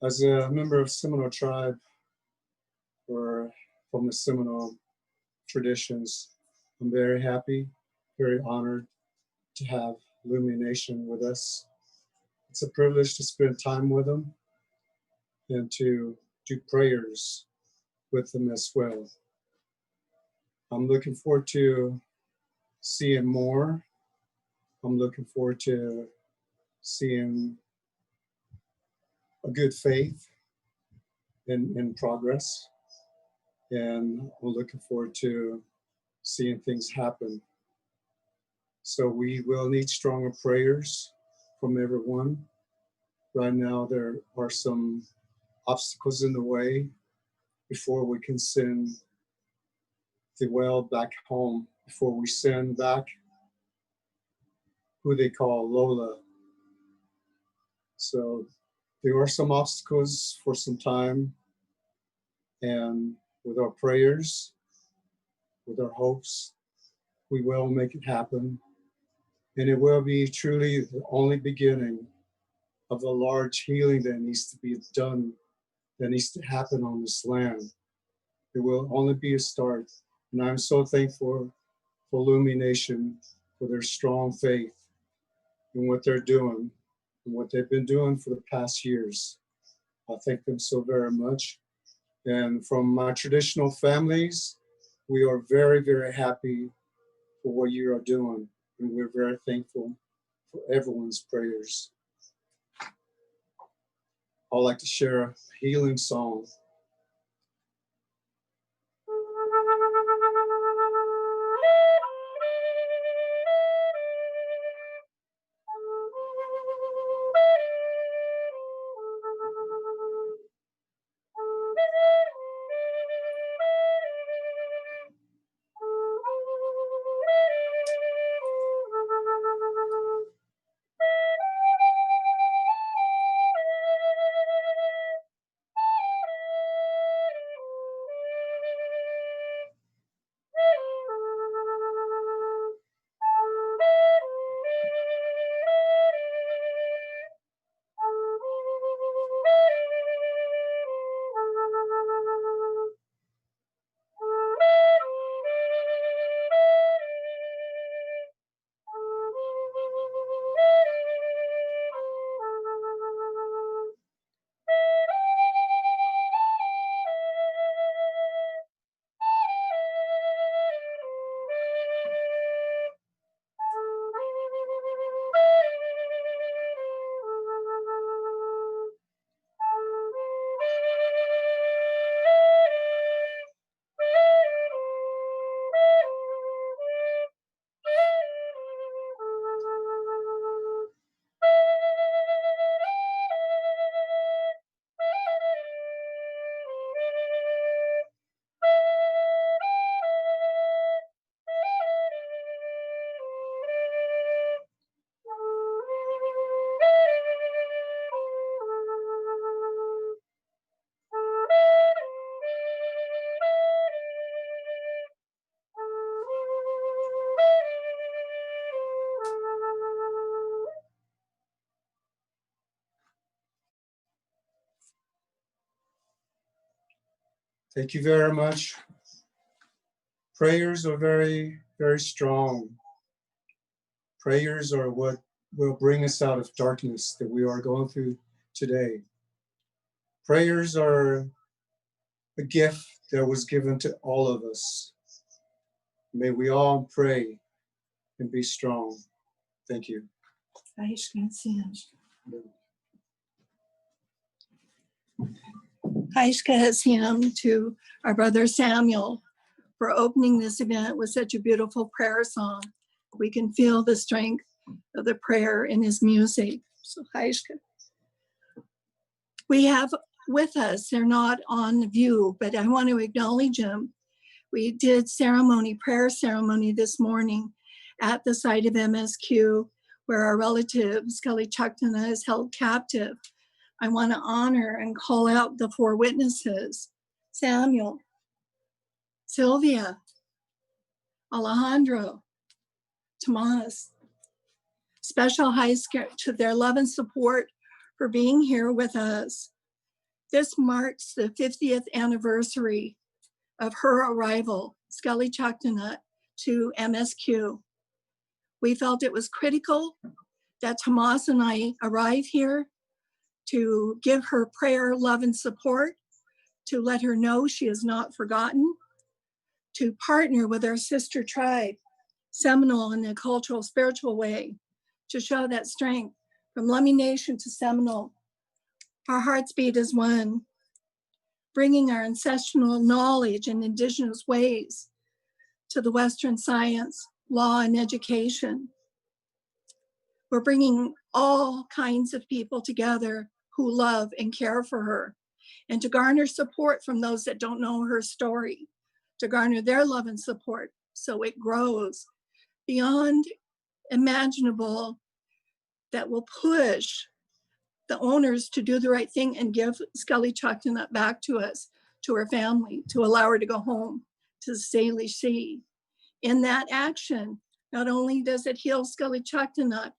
As a member of Seminole tribe, or from the Seminole traditions, I'm very happy, very honored to have Lummi Nation with us. It's a privilege to spend time with them and to do prayers with them as well. I'm looking forward to seeing more. I'm looking forward to seeing a good faith in progress. And I'm looking forward to seeing things happen. So we will need stronger prayers from everyone. Right now, there are some obstacles in the way before we can send the well back home, before we send back who they call Lola. So there are some obstacles for some time, and with our prayers, with our hopes, we will make it happen. And it will be truly the only beginning of the large healing that needs to be done, that needs to happen on this land. It will only be a start. And I'm so thankful for Lummi Nation, for their strong faith in what they're doing and what they've been doing for the past years. I thank them so very much. And from my traditional families, we are very, very happy for what you are doing. And we're very thankful for everyone's prayers. I'd like to share a healing song. Thank you very much. Prayers are very, very strong. Prayers are what will bring us out of darkness that we are going through today. Prayers are a gift that was given to all of us. May we all pray and be strong. Thank you. Sk'aliCh'elh-tenaut to our brother Samuel for opening this event with such a beautiful prayer song. We can feel the strength of the prayer in his music. So we have with us, they're not on view, but I want to acknowledge them. We did prayer ceremony this morning at the site of MSQ, where our relative Sk'aliCh'elh-tenaut is held captive. I want to honor and call out the 4 witnesses: Samuel, Sylvia, Alejandro, Tomas. Special hi to their love and support for being here with us. This marks the 50th anniversary of her arrival, Sk'aliCh'elh-tenaut, to MSQ. We felt it was critical that Tomas and I arrive here to give her prayer, love, and support, to let her know she is not forgotten, to partner with our sister tribe, Seminole, in a cultural, spiritual way, to show that strength from Lummi Nation to Seminole. Our hearts beat as one, bringing our ancestral knowledge and Indigenous ways to the Western science, law, and education. We're bringing all kinds of people together who love and care for her, and to garner support from those that don't know her story, to garner their love and support so it grows beyond imaginable, that will push the owners to do the right thing and give Sk'aliCh'elh-tenaut back to us, to her family, to allow her to go home to the Salish Sea. In that action, not only does it heal Sk'aliCh'elh-tenaut,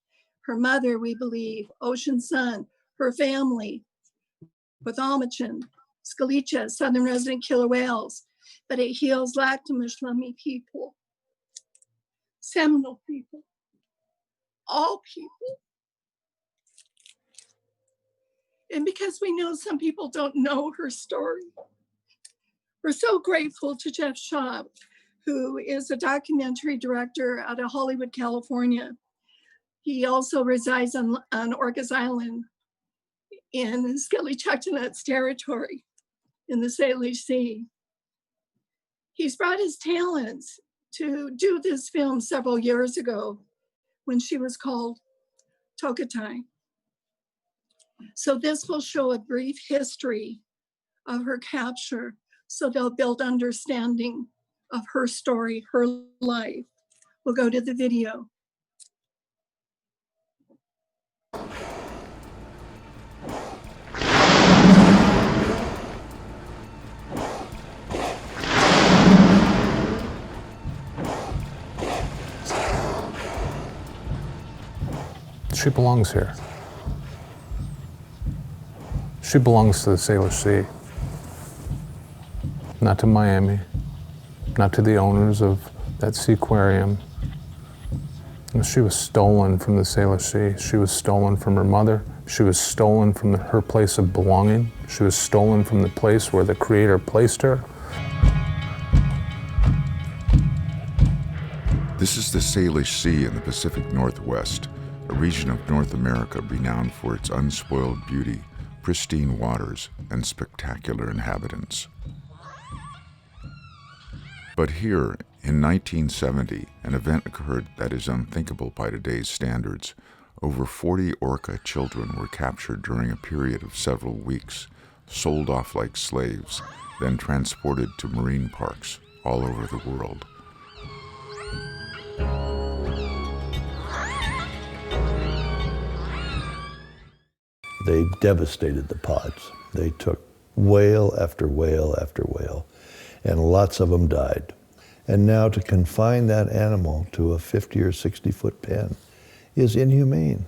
her mother, we believe, Ocean Sun, her family, with Almachin, Sk'aliCh'elh, Southern Resident Killer Whales, but it heals Lak'tamish Lummi people, Seminole people, all people. And because we know some people don't know her story, we're so grateful to Jeff Schaub, who is a documentary director out of Hollywood, California. He also resides on Orcas Island in Sk'aliCh'elh-tenaut's territory in the Salish Sea. He's brought his talents to do this film several years ago when she was called Tokatai. So this will show a brief history of her capture, so they'll build understanding of her story, her life. We'll go to the video. She belongs here. She belongs to the Salish Sea, not to Miami, not to the owners of that Seaquarium. She was stolen from the Salish Sea. She was stolen from her mother. She was stolen from her place of belonging. She was stolen from the place where the Creator placed her. This is the Salish Sea in the Pacific Northwest, a region of North America renowned for its unspoiled beauty, pristine waters, and spectacular inhabitants. But here, in 1970, an event occurred that is unthinkable by today's standards. Over 40 orca children were captured during a period of several weeks, sold off like slaves, then transported to marine parks all over the world. They devastated the pods. They took whale after whale after whale, and lots of them died. And now to confine that animal to a 50 or 60-foot pen is inhumane.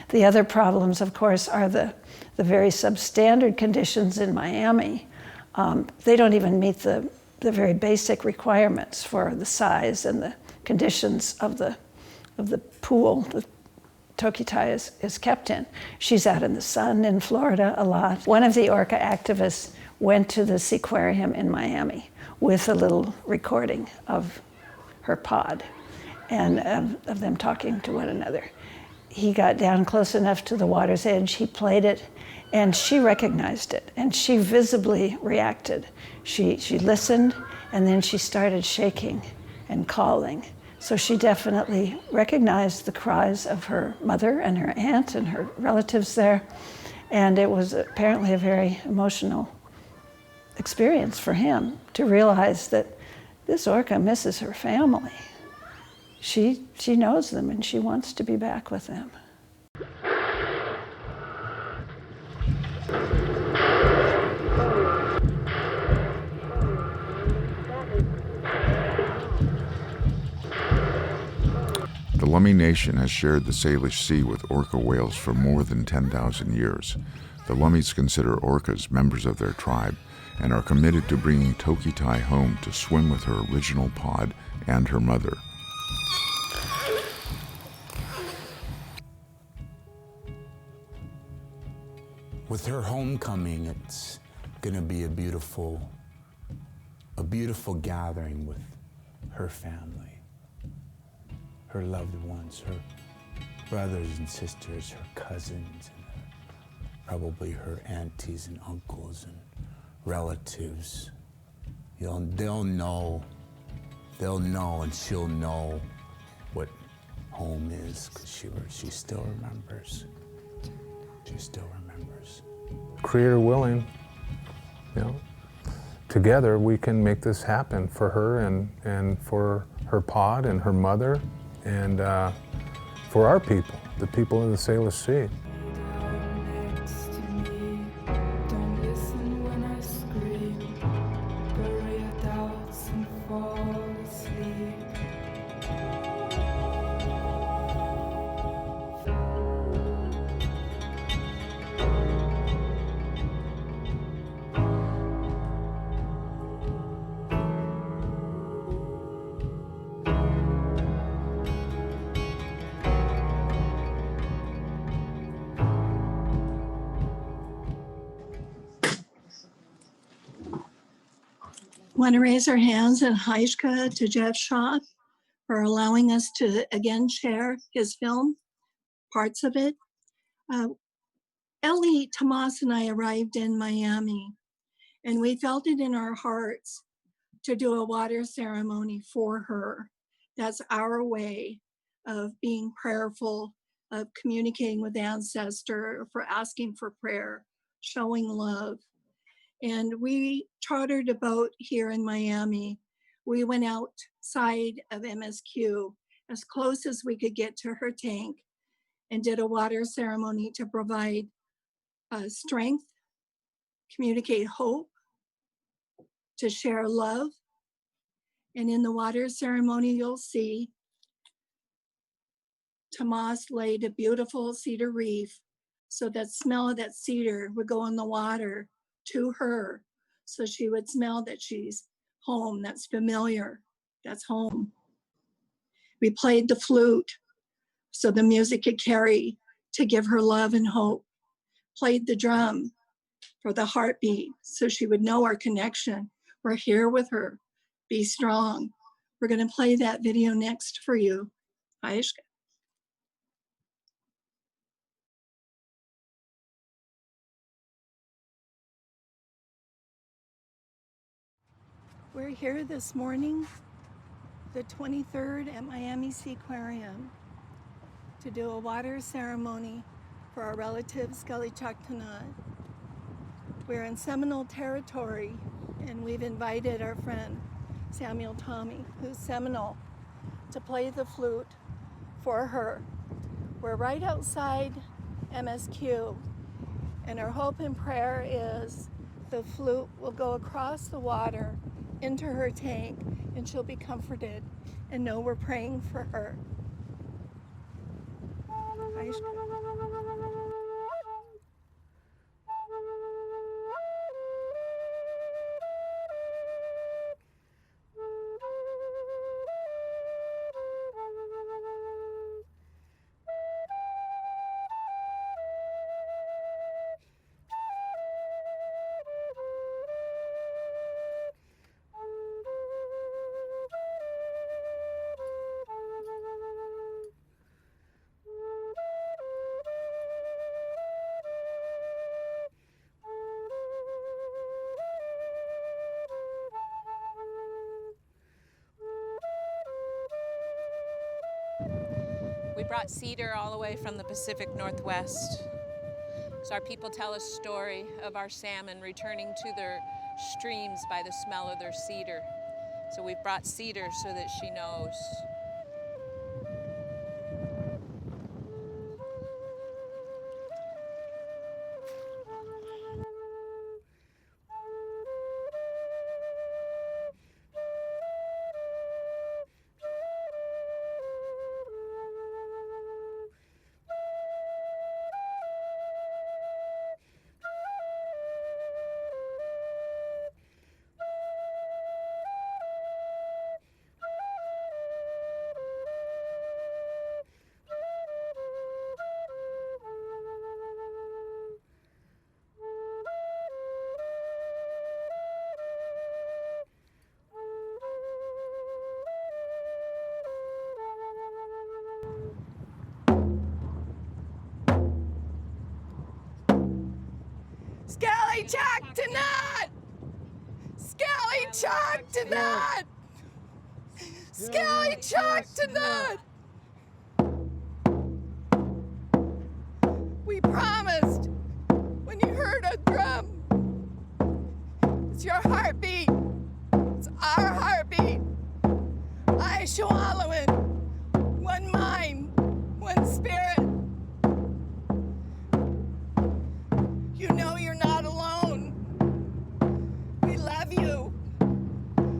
The other problems, of course, are the very substandard conditions in Miami. They don't even meet the very basic requirements for the size and the conditions of the pool that Tokatai is kept in. She's out in the sun in Florida a lot. One of the orca activists went to the Seaquarium in Miami with a little recording of her pod and of them talking to one another. He got down close enough to the water's edge, he played it, and she recognized it, and she visibly reacted. She listened, and then she started shaking and calling. So she definitely recognized the cries of her mother and her aunt and her relatives there, and it was apparently a very emotional experience for him to realize that this orca misses her family. She knows them and she wants to be back with them. The Lummi Nation has shared the Salish Sea with orca whales for more than 10,000 years. The Lummis consider orcas members of their tribe and are committed to bringing Toki-Tai home to swim with her original pod and her mother. With her homecoming, it's gonna be a beautiful gathering with her family, her loved ones, her brothers and sisters, her cousins, and probably her aunties and uncles and relatives. They'll know, and she'll know what home is, because she still remembers. She still remembers. Creator willing, together we can make this happen for her and for her pod and her mother and for our people, the people of the Salish Sea. Want to raise our hands and Haishka to Jeff Shaw for allowing us to again share his film, parts of it. Ellie, Tomas, and I arrived in Miami, and we felt it in our hearts to do a water ceremony for her. That's our way of being prayerful, of communicating with ancestor, for asking for prayer, showing love. And we chartered a boat here in Miami. We went outside of MSQ as close as we could get to her tank and did a water ceremony to provide strength, communicate hope, to share love. And in the water ceremony, you'll see Tomas laid a beautiful cedar reef so that smell of that cedar would go in the water to her, so she would smell that she's home, that's familiar, that's home. We played the flute so the music could carry to give her love and hope. Played the drum for the heartbeat so she would know our connection. We're here with her. Be strong. We're going to play that video next for you. Aishka. We're here this morning, the 23rd at Miami Seaquarium, to do a water ceremony for our relative Sk'aliCh'elh-tenaut. We're in Seminole territory, and we've invited our friend Samuel Tommy, who's Seminole, to play the flute for her. We're right outside MSQ, and our hope and prayer is the flute will go across the water into her tank, and she'll be comforted and know we're praying for her. We brought cedar all the way from the Pacific Northwest. So our people tell a story of our salmon returning to their streams by the smell of their cedar. So we've brought cedar so that she knows. Sk'aliCh'elh-tenaut! Sk'aliCh'elh-tenaut! Sk'aliCh'elh-tenaut! We promised when you heard a drum, it's your heartbeat, it's our heartbeat. Sk'aliCh'elh-tenaut, one mind, one spirit. You know you're not alone. We love you.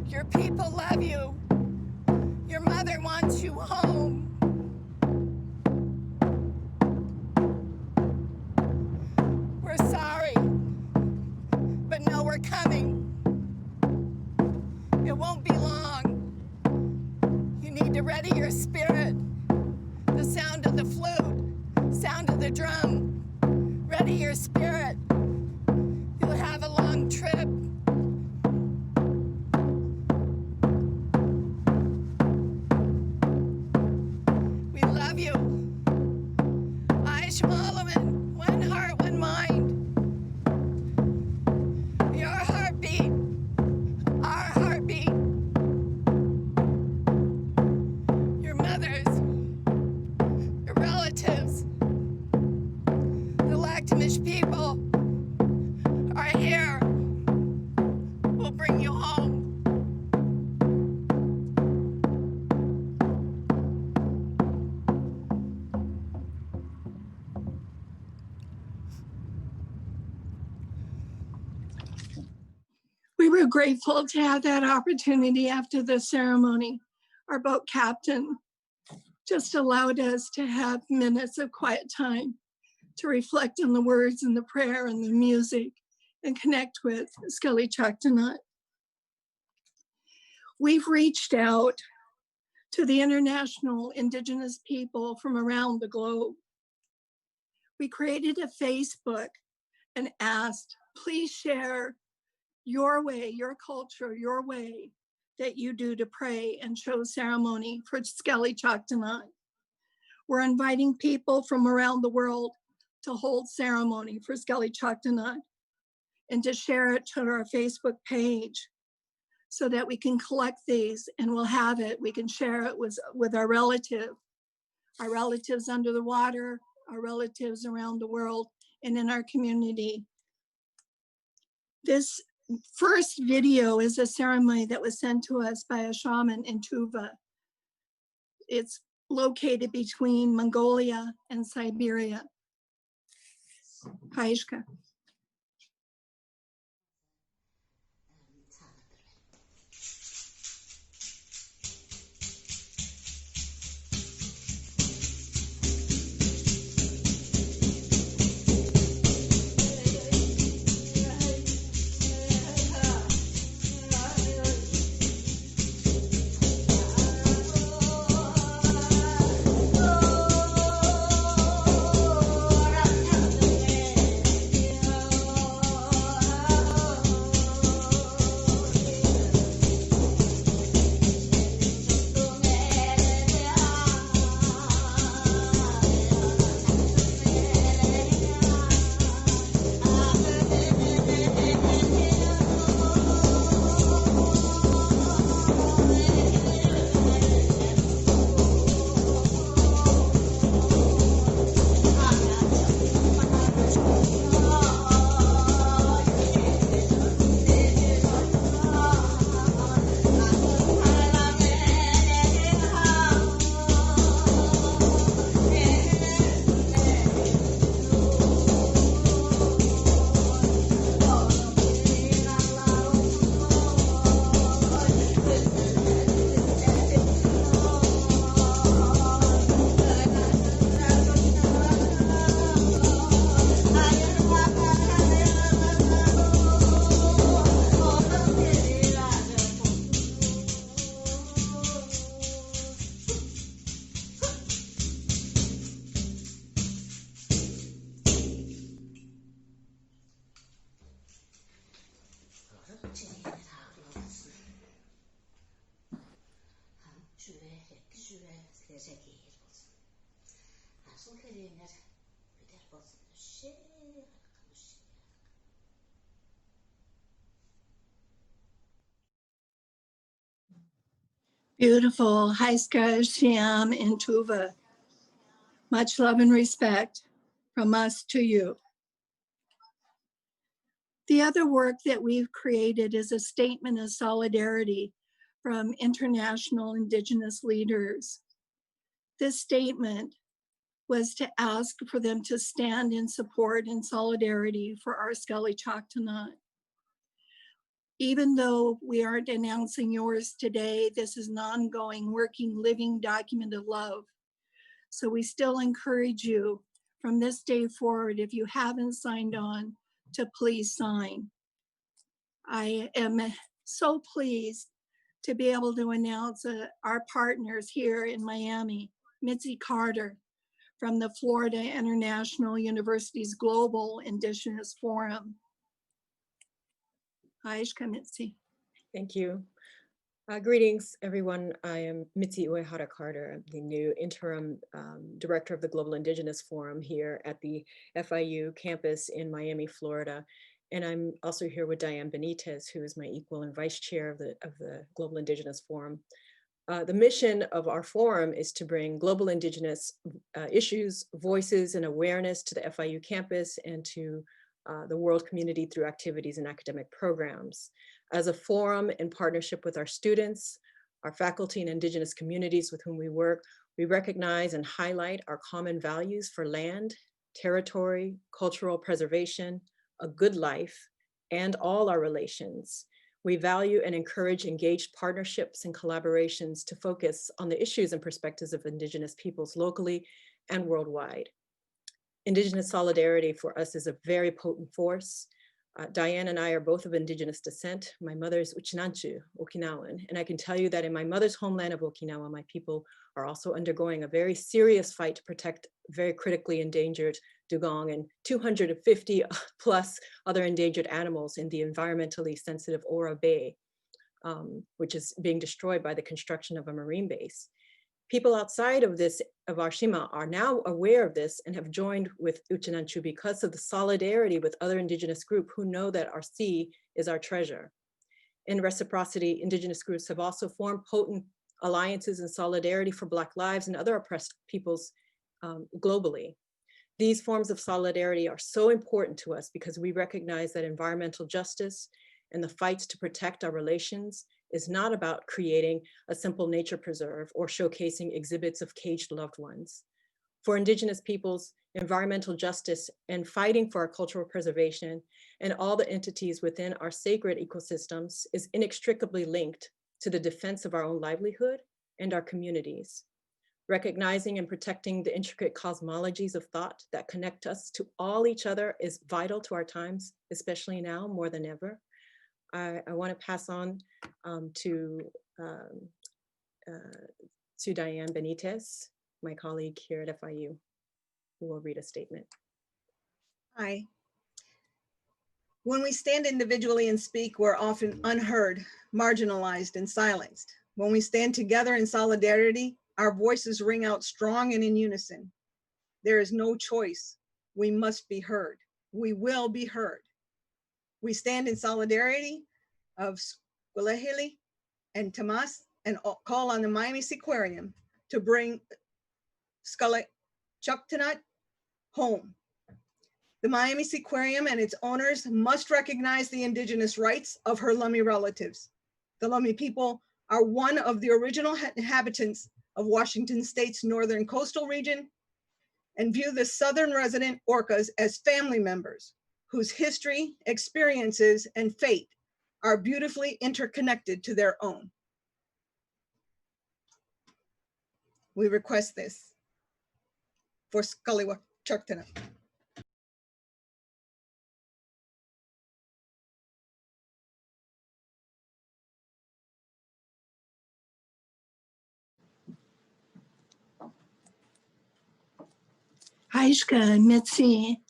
Your people love you. Your mother wants you home. We're sorry, but no, we're coming. It won't be long. You need to ready your spirit. The sound of the flute, sound of the drum. Ready your spirit. You'll have a long trip. We love you. Sk'aliCh'elh-tenaut, one heart, one mind. Your heartbeat, our heartbeat. Your mothers, your relatives, the Lactamish people are here. We'll bring you home. We were grateful to have that opportunity after the ceremony. Our boat captain just allowed us to have minutes of quiet time to reflect on the words and the prayer and the music and connect with Sk'aliCh'elh-tenaut. We've reached out to the international Indigenous people from around the globe. We created a Facebook and asked, please share your way, your culture, your way that you do to pray and show ceremony for Sk'aliCh'elh-tenaut. We're inviting people from around the world to hold ceremony for Sk'aliCh'elh-tenaut and to share it to our Facebook page so that we can collect these and we'll have it. We can share it with our relatives under the water, our relatives around the world, and in our community. This first video is a ceremony that was sent to us by a shaman in Tuva. It's located between Mongolia and Siberia. Sk'aliCh'elh. Beautiful. Hi, Sk'aliCh'elh-tenaut and Tuva. Much love and respect from us to you. The other work that we've created is a statement of solidarity from international Indigenous leaders. This statement was to ask for them to stand in support and solidarity for our Sk'aliCh'elh-tenaut. Even though we aren't announcing yours today, this is an ongoing, working, living document of love. So we still encourage you from this day forward, if you haven't signed on, to please sign. I am so pleased to be able to announce our partners here in Miami, Mitzi Carter from the Florida International University's Global Indigenous Forum. Hi, Mitzi. Thank you. Greetings, everyone. I am Mitzi Uehara Carter. I'm the new interim director of the Global Indigenous Forum here at the FIU campus in Miami, Florida. And I'm also here with Diane Benitez, who is my equal and vice chair of the Global Indigenous Forum. The mission of our forum is to bring global Indigenous issues, voices, and awareness to the FIU campus and to the world community through activities and academic programs. As a forum in partnership with our students, our faculty and Indigenous communities with whom we work, we recognize and highlight our common values for land, territory, cultural preservation, a good life, and all our relations. We value and encourage engaged partnerships and collaborations to focus on the issues and perspectives of Indigenous peoples locally and worldwide. Indigenous solidarity for us is a very potent force. Diane and I are both of Indigenous descent. My mother is Uchinanchu, Okinawan, and I can tell you that in my mother's homeland of Okinawa, my people are also undergoing a very serious fight to protect very critically endangered dugong and 250 plus other endangered animals in the environmentally sensitive Ora Bay, which is being destroyed by the construction of a marine base. People outside of our Shima are now aware of this and have joined with Uchinanchu because of the solidarity with other Indigenous groups who know that our sea is our treasure. In reciprocity, Indigenous groups have also formed potent alliances in solidarity for Black lives and other oppressed peoples globally. These forms of solidarity are so important to us because we recognize that environmental justice and the fights to protect our relations is not about creating a simple nature preserve or showcasing exhibits of caged loved ones. For Indigenous peoples, environmental justice and fighting for our cultural preservation and all the entities within our sacred ecosystems is inextricably linked to the defense of our own livelihood and our communities. Recognizing and protecting the intricate cosmologies of thought that connect us to all each other is vital to our times, especially now more than ever. I want to pass on to Diane Benitez, my colleague here at FIU, who will read a statement. Hi. When we stand individually and speak, we're often unheard, marginalized, and silenced. When we stand together in solidarity, our voices ring out strong and in unison. There is no choice. We must be heard. We will be heard. We stand in solidarity of Sk'aliCh'elh and Tamas and call on the Miami Seaquarium to bring Sk'aliCh'elh-tenaut home. The Miami Seaquarium and its owners must recognize the Indigenous rights of her Lummi relatives. The Lummi people are one of the original inhabitants of Washington State's northern coastal region and view the southern resident orcas as family members whose history, experiences, and fate are beautifully interconnected to their own. We request this for Sk'aliCh'elh-tenaut. Aishka, Mitzi,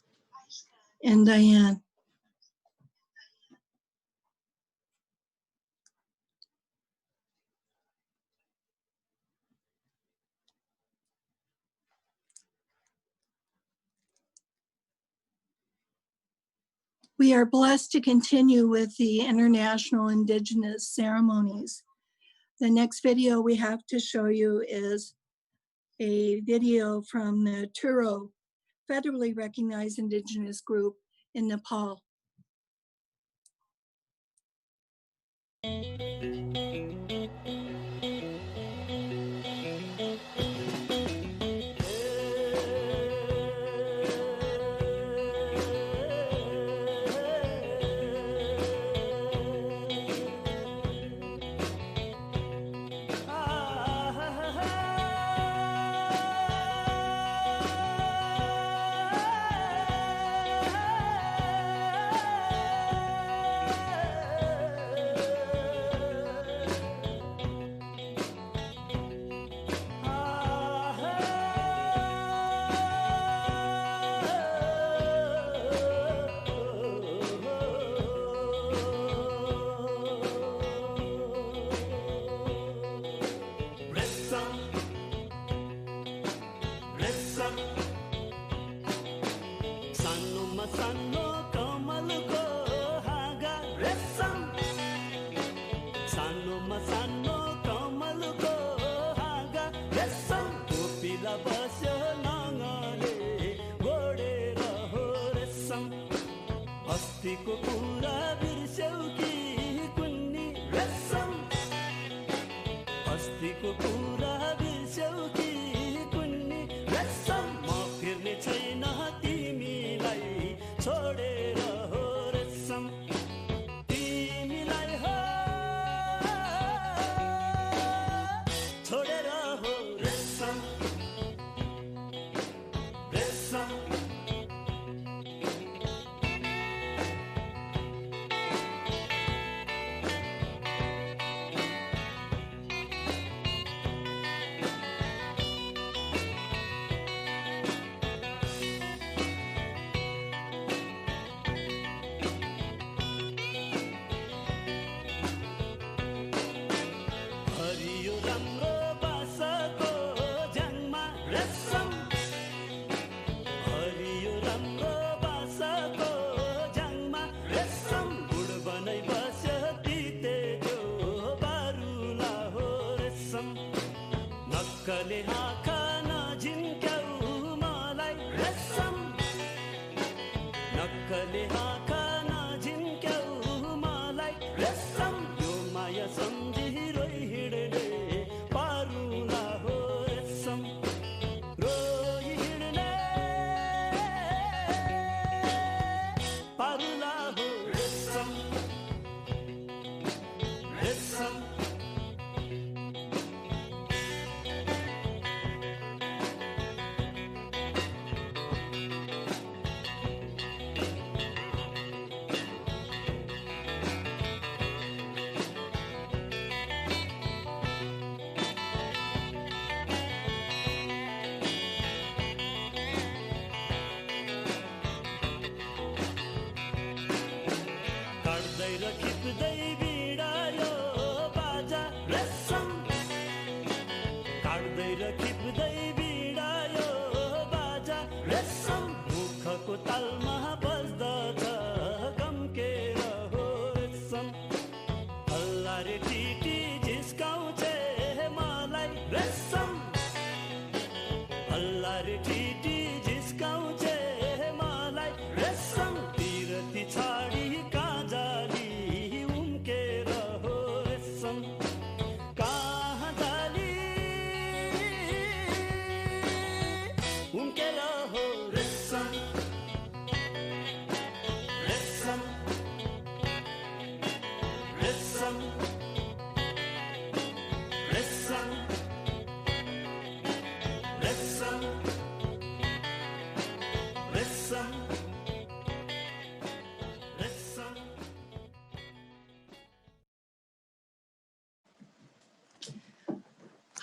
and Diane. We are blessed to continue with the International Indigenous Ceremonies. The next video we have to show you is a video from the Turo, federally recognized Indigenous group in Nepal.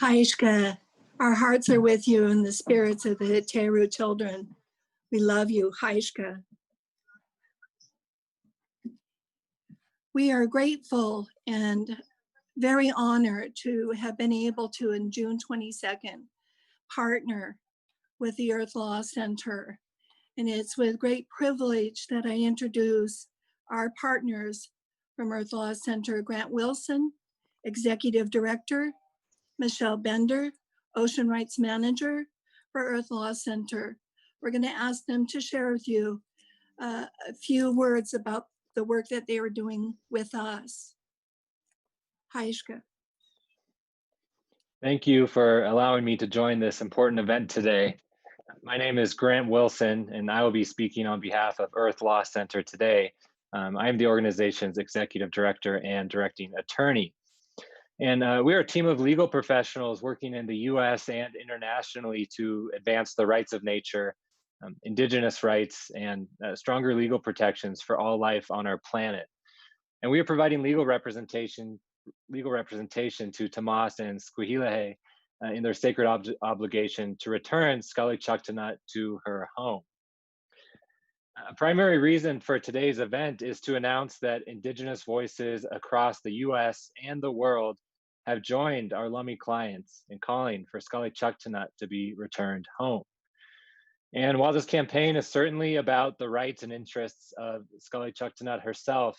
Haishka, our hearts are with you and the spirits of the Teru children. We love you, Haishka. We are grateful and very honored to have been able to, in June 22nd, partner with the Earth Law Center. And it's with great privilege that I introduce our partners from Earth Law Center, Grant Wilson, Executive Director, Michelle Bender, Ocean Rights Manager for Earth Law Center. We're going to ask them to share with you a few words about the work that they are doing with us. Hi, Ishka. Thank you for allowing me to join this important event today. My name is Grant Wilson, and I will be speaking on behalf of Earth Law Center today. I am the organization's executive director and directing attorney. And we are a team of legal professionals working in the US and internationally to advance the rights of nature, Indigenous rights, and stronger legal protections for all life on our planet. And we are providing legal representation to Tomas and Sk'aliCh'elh-tenaut in their sacred obligation to return Sk'aliCh'elh-tenaut to her home. A primary reason for today's event is to announce that Indigenous voices across the US and the world have joined our Lummi clients in calling for Sk'aliCh'elh-tenaut to be returned home. And while this campaign is certainly about the rights and interests of Sk'aliCh'elh-tenaut herself,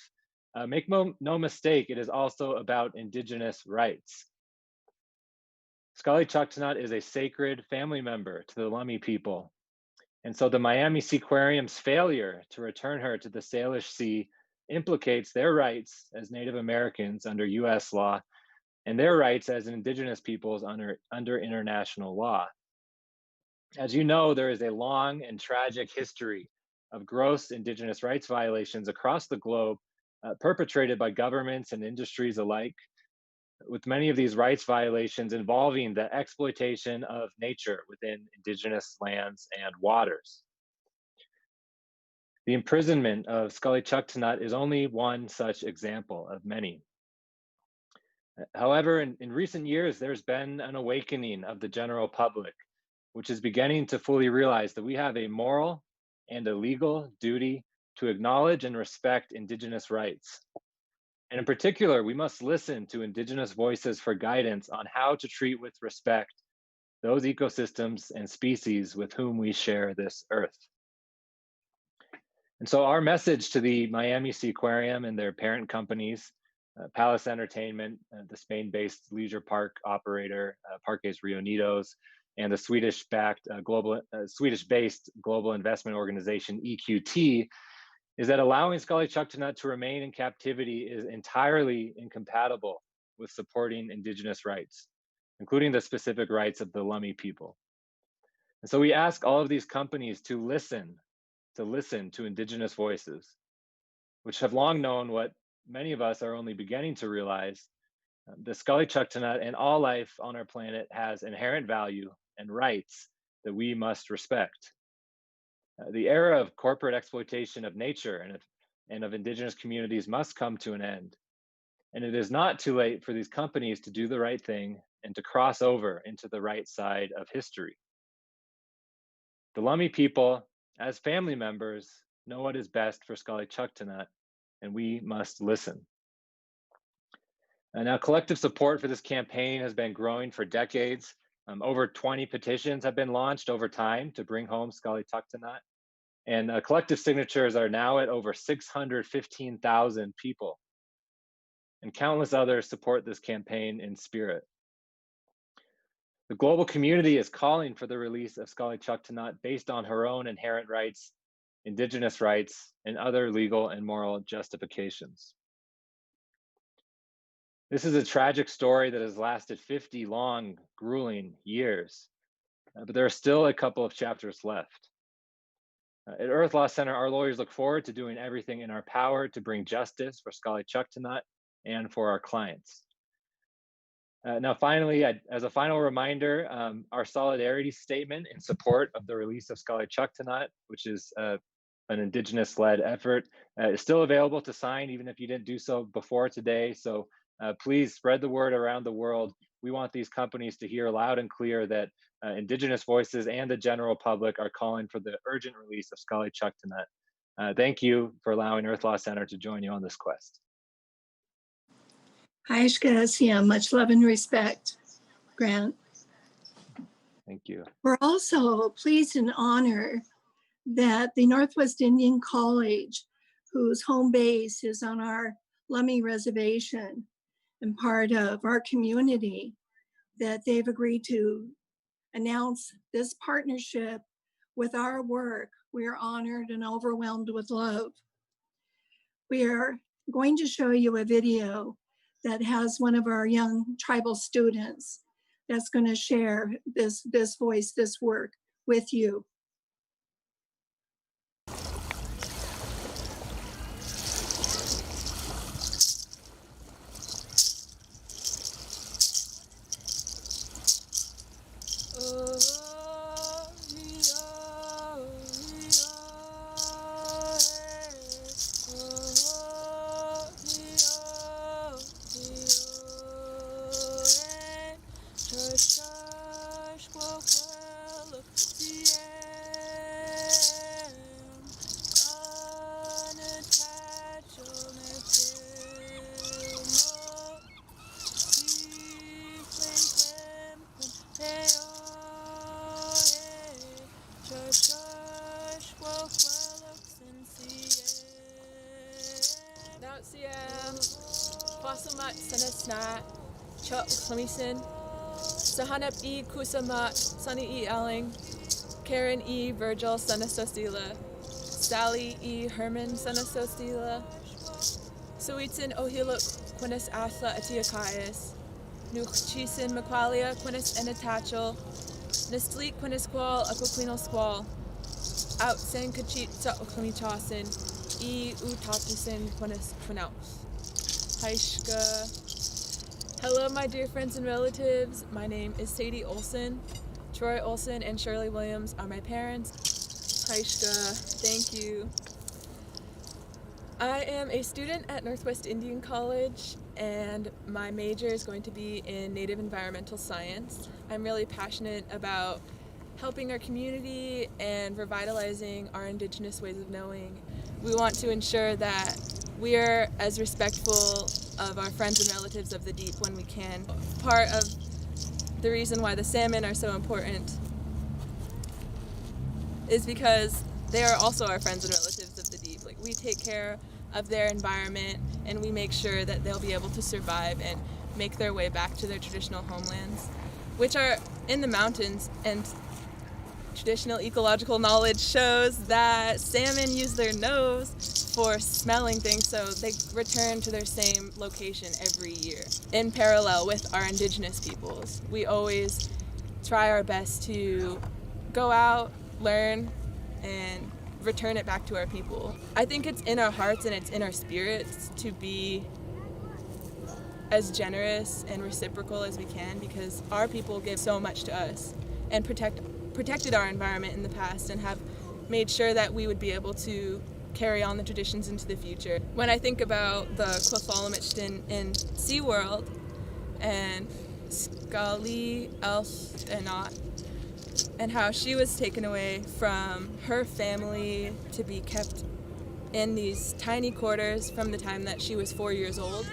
make no mistake, it is also about Indigenous rights. Sk'aliCh'elh-tenaut is a sacred family member to the Lummi people. And so the Miami Seaquarium's failure to return her to the Salish Sea implicates their rights as Native Americans under US law and their rights as Indigenous peoples under international law. As you know, there is a long and tragic history of gross Indigenous rights violations across the globe perpetrated by governments and industries alike, with many of these rights violations involving the exploitation of nature within Indigenous lands and waters. The imprisonment of Sk'aliCh'elh-tenaut is only one such example of many. However, in recent years, there's been an awakening of the general public, which is beginning to fully realize that we have a moral and a legal duty to acknowledge and respect Indigenous rights. And in particular, we must listen to Indigenous voices for guidance on how to treat with respect those ecosystems and species with whom we share this earth. And so our message to the Miami Seaquarium and their parent companies, Palace Entertainment, the Spain-based leisure park operator, Parques Reunidos, and the Swedish-based global investment organization, EQT, is that allowing Sk'aliCh'elh-tenaut to remain in captivity is entirely incompatible with supporting Indigenous rights, including the specific rights of the Lummi people. And so we ask all of these companies to listen to Indigenous voices, which have long known what many of us are only beginning to realize. The Sk'aliCh'elh-tenaut and all life on our planet has inherent value and rights that we must respect. The era of corporate exploitation of nature and of Indigenous communities must come to an end. And it is not too late for these companies to do the right thing and to cross over into the right side of history. The Lummi people, as family members, know what is best for Sk'aliCh'elh-tenaut, and we must listen. And now, collective support for this campaign has been growing for decades. Over 20 petitions have been launched over time to bring home Sk'aliCh'elh-tenaut. And collective signatures are now at over 615,000 people. And countless others support this campaign in spirit. The global community is calling for the release of Sk'aliCh'elh-tenaut based on her own inherent rights, Indigenous rights, and other legal and moral justifications. This is a tragic story that has lasted 50 long, grueling years, but there are still a couple of chapters left. At Earth Law Center, our lawyers look forward to doing everything in our power to bring justice for Sk'aliCh'elh-tenaut and for our clients. Now, finally, as a final reminder, our solidarity statement in support of the release of Sk'aliCh'elh-tenaut, which is an Indigenous-led effort, is still available to sign, even if you didn't do so before today. So please spread the word around the world. We want these companies to hear loud and clear that Indigenous voices and the general public are calling for the urgent release of Sk'aliCh'elh-tenaut. Thank you for allowing Earth Law Center to join you on this quest. Hi, Ishka, much love and respect, Grant. Thank you. We're also pleased and honored that the Northwest Indian College, whose home base is on our Lummi Reservation, and part of our community, that they've agreed to announce this partnership with our work. We are honored and overwhelmed with love. We are going to show you a video that has one of our young tribal students that's going to share this voice, this work with you. Sk'aliCh'elh-tenaut, Sahanap e Kusamat, Sunny e Elling, Karen e Virgil Sanasostila, Sally e Herman Sanasostila, Suitin Ohiluk Quinnis Athla Atiakaias, Nuchchisin Maqualia Quinnis Enatachel, Nistlik Quinnis Qual Aquaquino Squal, Out San Kachit Sa Oklamichasin, E Utatusin Quinnis Quinaus. Haishka. Hello, my dear friends and relatives. My name is Sadie Olson. Troy Olson and Shirley Williams are my parents. Haishka, thank you. I am a student at Northwest Indian College, and my major is going to be in Native Environmental Science. I'm really passionate about helping our community and revitalizing our Indigenous ways of knowing. We want to ensure that we are as respectful of our friends and relatives of the deep when we can. Part of the reason why the salmon are so important is because they are also our friends and relatives of the deep. Like, we take care of their environment and we make sure that they'll be able to survive and make their way back to their traditional homelands, which are in the mountains. And traditional ecological knowledge shows that salmon use their nose for smelling things, so they return to their same location every year. In parallel with our Indigenous peoples, we always try our best to go out, learn, and return it back to our people. I think it's in our hearts and it's in our spirits to be as generous and reciprocal as we can, because our people give so much to us and protected our environment in the past and have made sure that we would be able to carry on the traditions into the future. When I think about the Sk'aliCh'elh-tenaut in SeaWorld and Sk'aliCh'elh-tenaut and how she was taken away from her family to be kept in these tiny quarters from the time that she was 4 years old.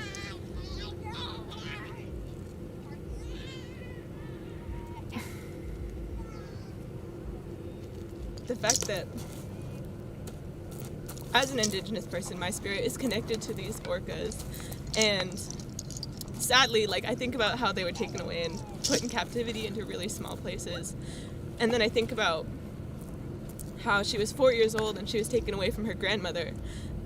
The fact that, as an Indigenous person, my spirit is connected to these orcas, and sadly, like, I think about how they were taken away and put in captivity into really small places, and then I think about how she was 4 years old and she was taken away from her grandmother,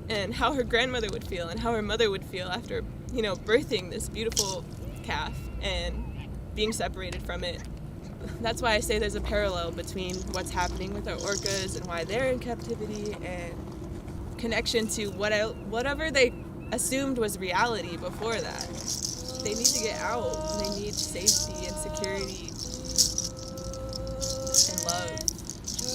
and how her grandmother would feel and how her mother would feel after, birthing this beautiful calf and being separated from it. That's why I say there's a parallel between what's happening with our orcas and why they're in captivity, and connection to whatever they assumed was reality before that. They need to get out. They need safety and security and love,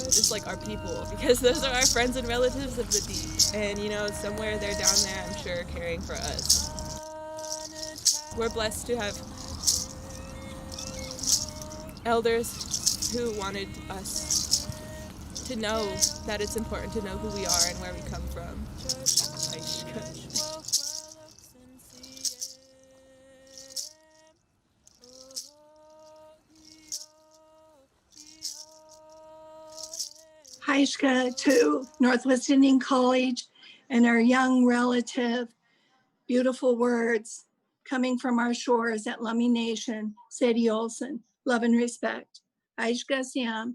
just like our people, because those are our friends and relatives of the deep. And somewhere they're down there, I'm sure, caring for us. We're blessed to have elders who wanted us to know that it's important to know who we are and where we come from. Haishka to Northwest Indian College and our young relative. Beautiful words. coming from our shores at Lummi Nation, Sadie Olson, love and respect. Sk'aliCh'elh-tenaut.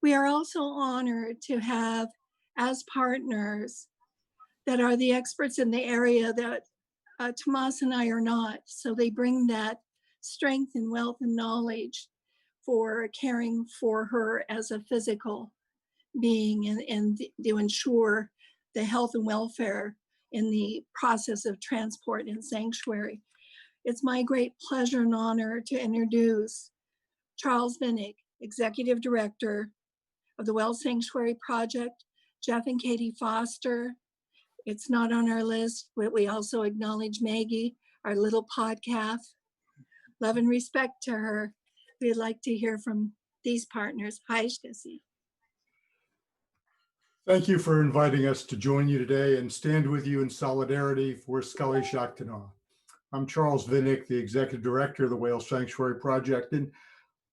We are also honored to have as partners that are the experts in the area that Tomas and I are not. So they bring that strength and wealth and knowledge for caring for her as a physical being and to ensure the health and welfare in the process of transport and sanctuary. It's my great pleasure and honor to introduce Charles Vinnick, Executive Director of the Whale Sanctuary Project, Jeff and Katie Foster. It's not on our list, but we also acknowledge Maggie, our little podcast. Love and respect to her. We'd like to hear from these partners. Sk'aliCh'elh-tenaut. Thank you for inviting us to join you today and stand with you in solidarity for Sk'aliCh'elh-tenaut. I'm Charles Vinnick, the Executive Director of the Whale Sanctuary Project. And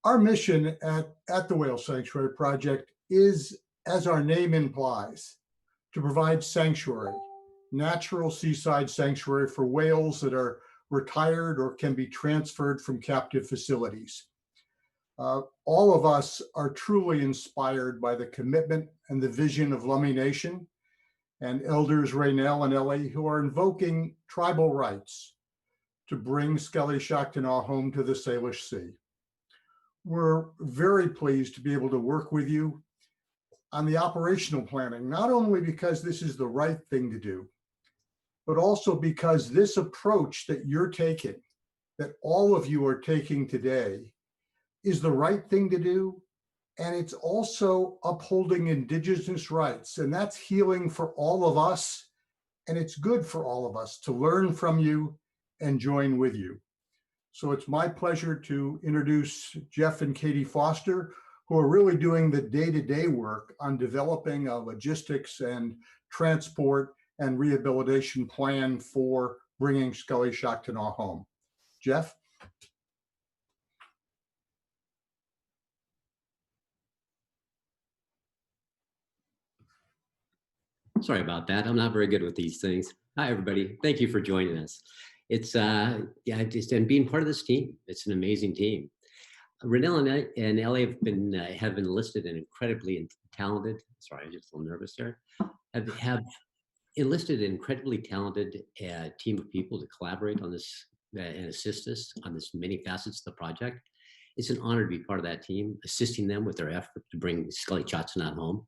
our mission at the Whale Sanctuary Project is, as our name implies, to provide sanctuary, natural seaside sanctuary for whales that are retired or can be transferred from captive facilities. All of us are truly inspired by the commitment and the vision of Lummi Nation and elders Raynell and Ellie, who are invoking tribal rights to bring Sk'aliCh'elh-tenaut home to the Salish Sea. We're very pleased to be able to work with you on the operational planning, not only because this is the right thing to do, but also because this approach that you're taking, that all of you are taking today, is the right thing to do. And it's also upholding Indigenous rights. And that's healing for all of us. And it's good for all of us to learn from you and join with you. So it's my pleasure to introduce Jeff and Katie Foster, who are really doing the day-to-day work on developing a logistics and transport and rehabilitation plan for bringing Sk'aliCh'elh-tenaut home. Jeff? Sorry about that. I'm not very good with these things. Hi, everybody. Thank you for joining us. It's and being part of this team. It's an amazing team. Raynell and Ellie have been enlisted and incredibly talented. Sorry, I'm just a little nervous there. Have enlisted an incredibly talented team of people to collaborate on this and assist us on this many facets of the project. It's an honor to be part of that team, assisting them with their effort to bring Sk'aliCh'elh-tenaut home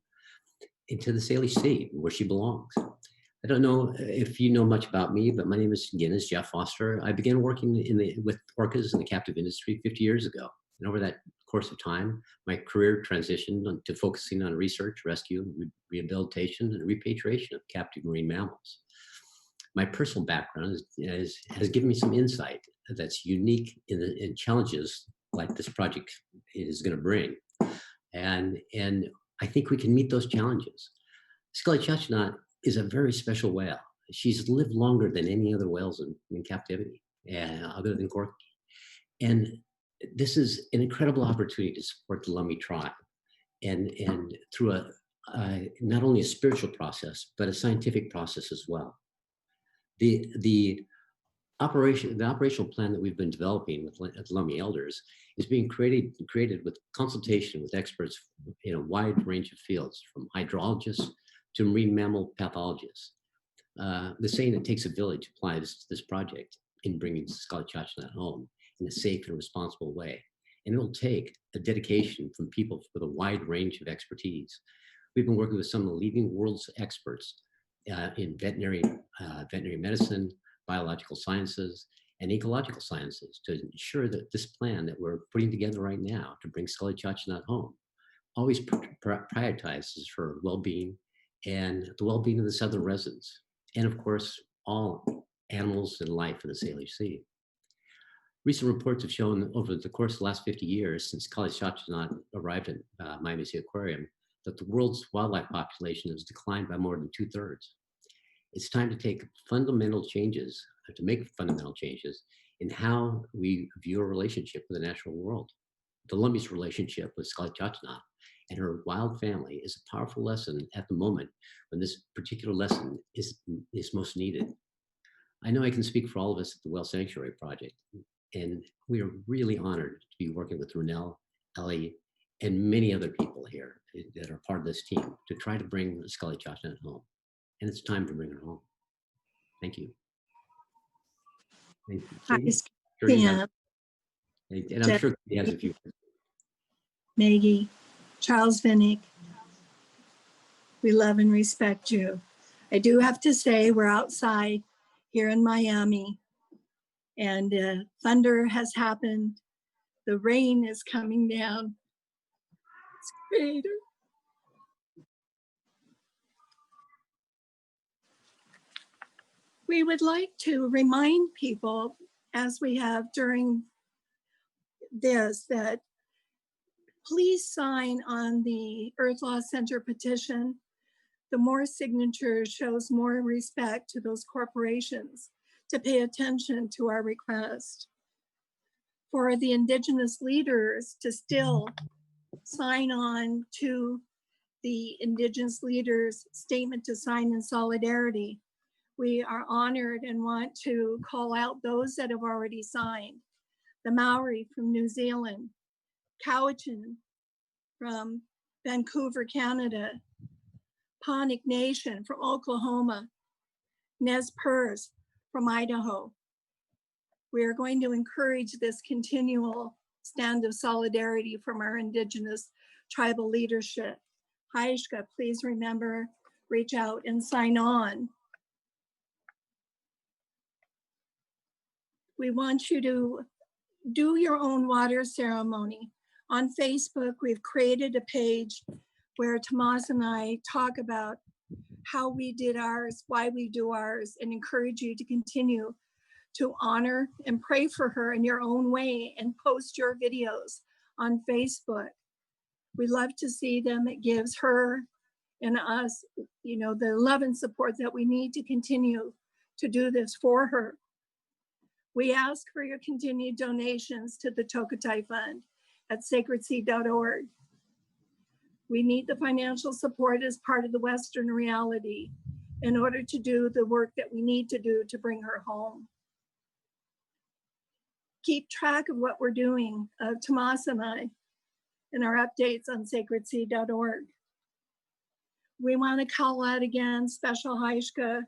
into the Salish Sea, where she belongs. I don't know if you know much about me, but my name is, again, Jeff Foster. I began working with orcas in the captive industry 50 years ago. And over that course of time, my career transitioned to focusing on research, rescue, rehabilitation, and repatriation of captive marine mammals. My personal background has given me some insight that's unique in challenges like this project is going to bring. And I think we can meet those challenges. Sk'aliCh'elh-tenaut is a very special whale. She's lived longer than any other whales in captivity, other than Corky. And this is an incredible opportunity to support the Lummi tribe, and through not only a spiritual process, but a scientific process as well. The operational plan that we've been developing with Lummi elders is being created with consultation with experts in a wide range of fields, from hydrologists to marine mammal pathologists. The saying "it takes a village" applies to this project in bringing Sk'aliCh'elh-tenaut home in a safe and responsible way. And it'll take a dedication from people with a wide range of expertise. We've been working with some of the leading world's experts in veterinary medicine, biological sciences, and ecological sciences to ensure that this plan that we're putting together right now to bring Sk'aliCh'elh-tenaut home always prioritizes her well-being and the well-being of the southern residents, and of course, all animals and life in the Salish Sea. Recent reports have shown over the course of the last 50 years since Sk'aliCh'elh-tenaut arrived at Miami Seaquarium that the world's wildlife population has declined by more than 2/3. It's time to make fundamental changes in how we view our relationship with the natural world. The Lummi's relationship with Sk'aliCh'elh-tenaut and her wild family is a powerful lesson at the moment when this particular lesson is most needed. I know I can speak for all of us at the Whale Sanctuary Project, and we are really honored to be working with Renell, Ellie, and many other people here that are part of this team to try to bring Sk'aliCh'elh-tenaut home. And it's time to bring her home. Thank you. Thank you. Hi, Sure you have- Sam, and I'm sure he has a few. Maggie, Charles Vinnick, we love and respect you. I do have to say we're outside here in Miami, and thunder has happened. The rain is coming down. It's great. We would like to remind people, as we have during this, that please sign on the Earth Law Center petition. The more signatures shows more respect to those corporations to pay attention to our request. For the Indigenous leaders to still sign on to the Indigenous leaders' statement to sign in solidarity, we are honored and want to call out those that have already signed. The Maori from New Zealand, Cowichan from Vancouver, Canada, Pawnee Nation from Oklahoma, Nez Perce from Idaho. We are going to encourage this continual stand of solidarity from our Indigenous tribal leadership. Sk'aliCh'elh, please remember, reach out and sign on. We want you to do your own water ceremony. On Facebook, we've created a page where Tomas and I talk about how we did ours, why we do ours, and encourage you to continue to honor and pray for her in your own way and post your videos on Facebook. We love to see them. It gives her and us, you know, the love and support that we need to continue to do this for her. We ask for your continued donations to the Tokatai Fund at sacredseed.org. We need the financial support as part of the Western reality in order to do the work that we need to do to bring her home. Keep track of what we're doing, Tomas and I, in our updates on sacredseed.org. We want to call out again special Sk'aliCh'elh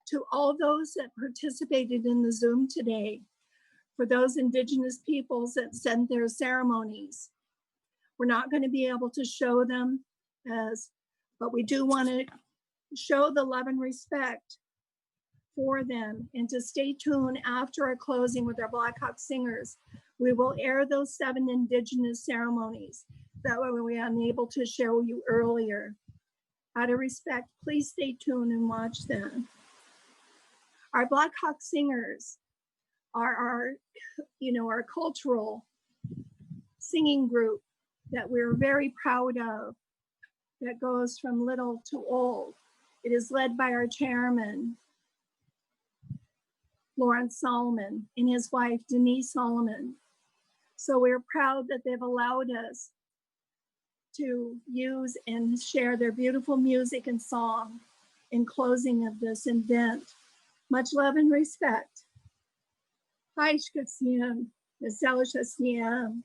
to all those that participated in the Zoom today, for those Indigenous peoples that sent their ceremonies. We're not going to be able to show them, but we do want to show the love and respect for them, and to stay tuned after our closing with our Black Hawk singers. We will air those 7 Indigenous ceremonies that way we were unable to show you earlier. Out of respect, please stay tuned and watch them. Our Black Hawk singers are our cultural singing group that we're very proud of, that goes from little to old. It is led by our chairman, Lawrence Solomon, and his wife, Denise Solomon. So we're proud that they've allowed us to use and share their beautiful music and song in closing of this event. Much love and respect. Sk'aliCh'elh-tenaut, Sk'aliCh'elh-tenaut.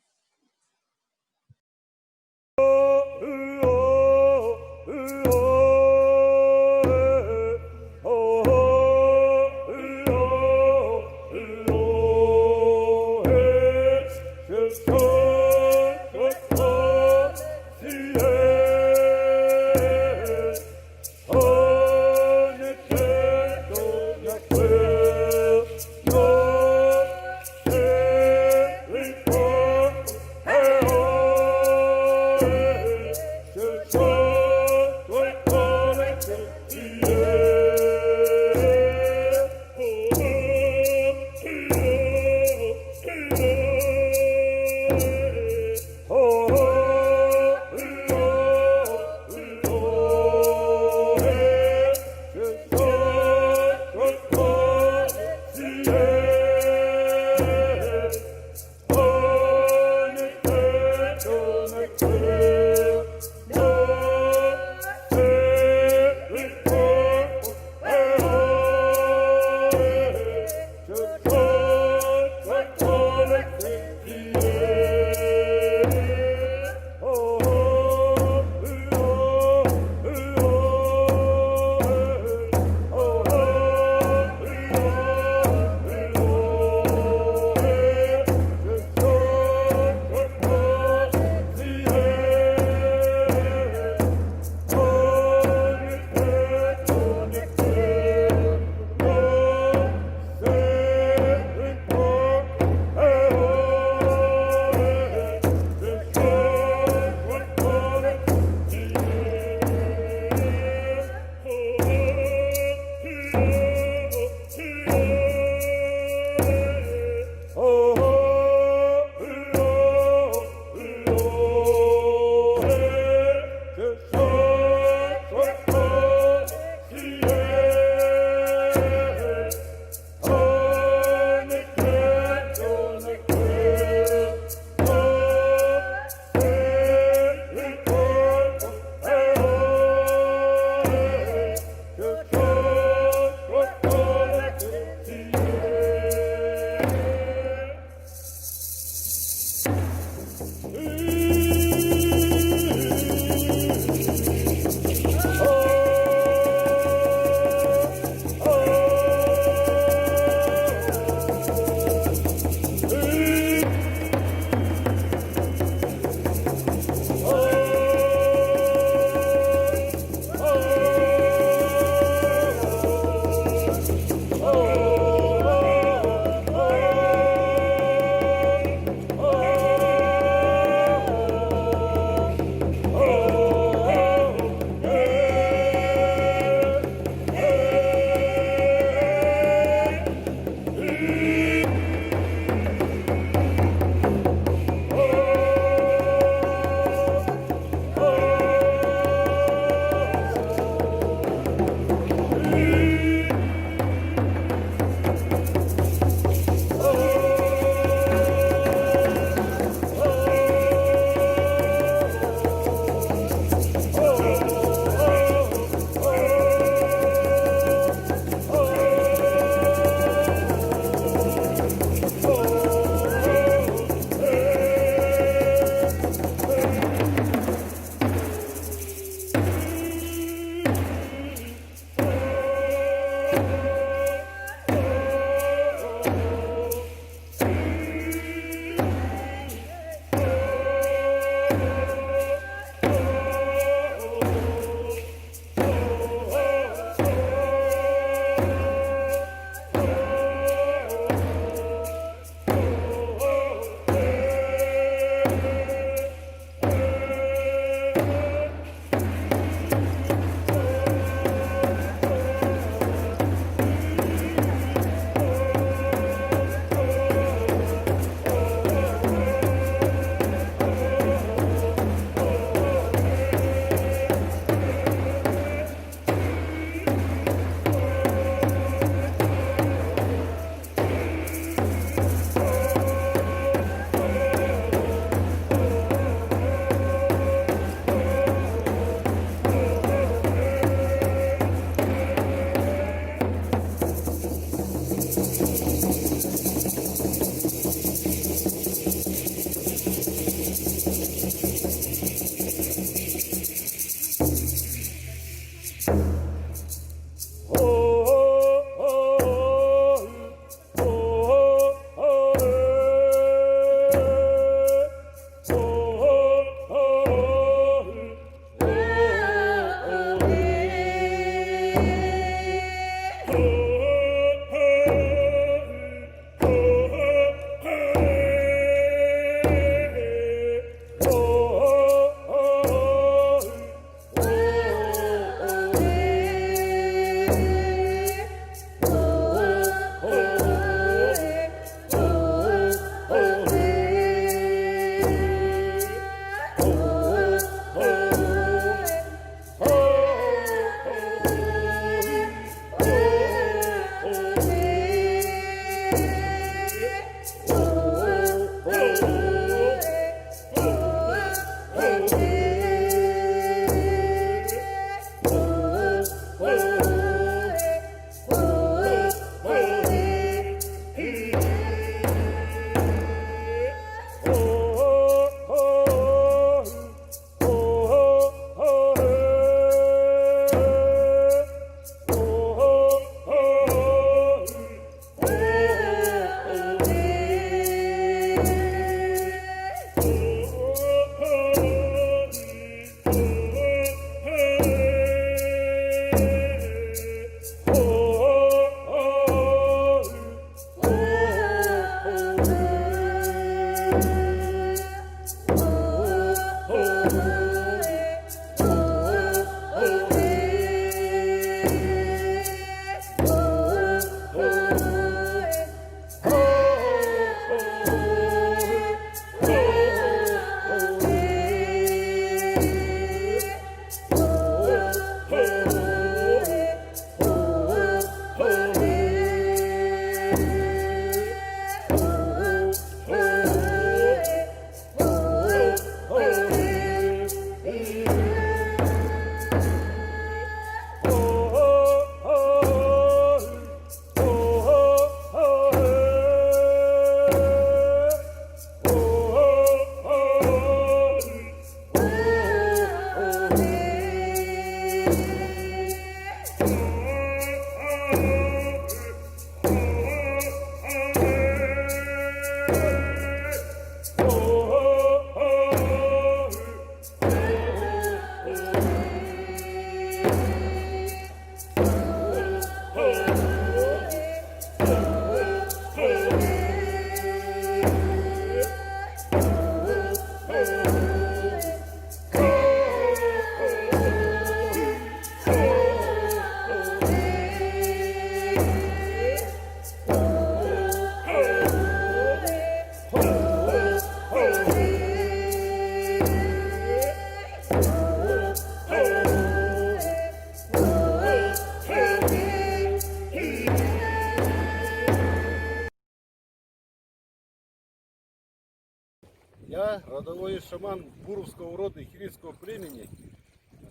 Я, родовой шаман буровского рода и хирийского племени,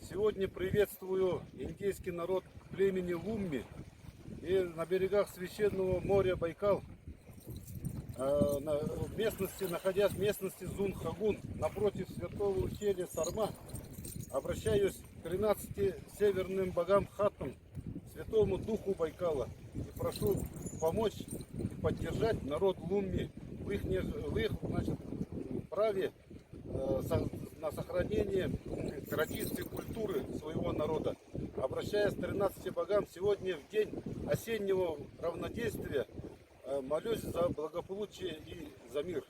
сегодня приветствую индейский народ племени Lummi и на берегах священного моря Байкал, находясь в местности Зун-Хагун, напротив святого ущелья Сарма, обращаюсь к 13 северным богам Хаттам, святому духу Байкала, и прошу помочь и поддержать народ Lummi в их праве на сохранение традиций культуры своего народа. Обращаясь к 13 богам, сегодня в день осеннего равнодействия молюсь за благополучие и за мир.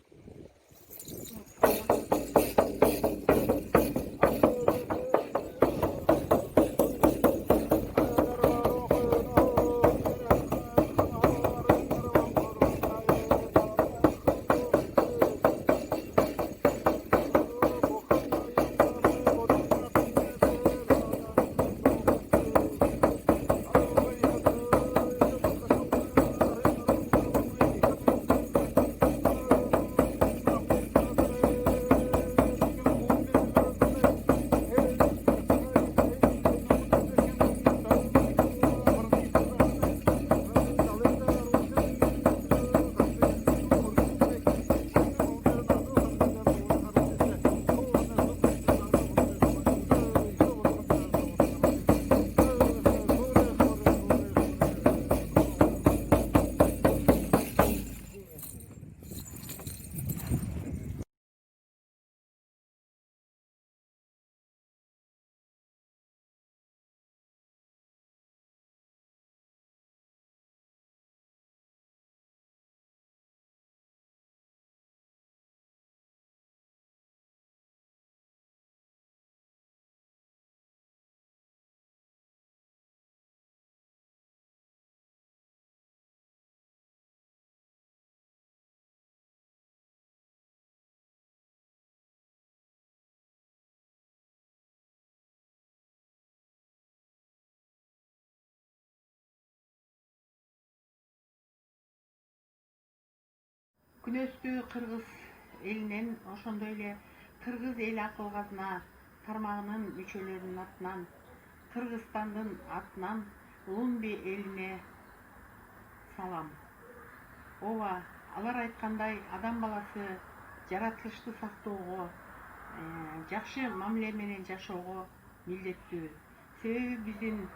Күнөстүү кыргыз элинен ошондой эле кыргыз эл акыл-казына тармагынын мүчөлөрүнүн атынан, Кыргызстандын атынан Lummi элине салам. Ооба, алар айткандай адам баласы жаратылышты сактоого, жакшы мамиле менен жашоого милдеттүү. Себеби биздин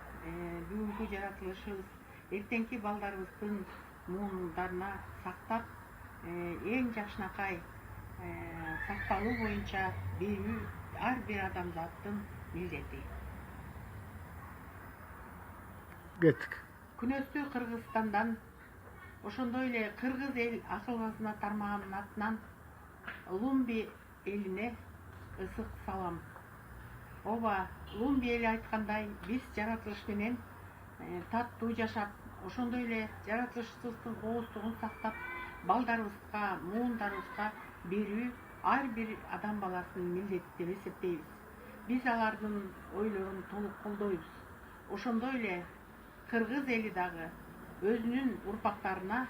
бүгүнкү жаратылышыбыз эртеңки балдарыбыздын муундарына сактап, эң жакшынакай сакталуу боюнча берүү ар бир адамзаттын милдети. Күнөстүү Кыргызстандан, ошондой эле кыргыз эл акыл-казына тармагынын атынан Lummi элине ысык салам. Ооба, Lummi эли айткандай, биз жаратылыш менен таттуу жашап, ошондой эле жаратылышыбыздын кооздугун сактап, балдарыбызга, муундарыбызга берүү ар бир адам баласынын милдети деп эсептейбиз. Биз алардын ойлорун толук колдойбуз. Ошондой эле кыргыз эли дагы өзүнүн урпактарына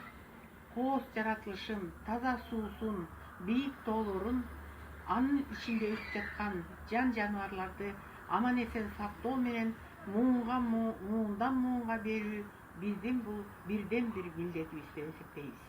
кооз жаратылышын, таза суусун, бийик тоолорун, анын ичинде өсүп жаткан жан жаныбарларды аман эсен сактоо менен муундан муунга берүү биздин бул бирден бир милдетибиз деп эсептейбиз.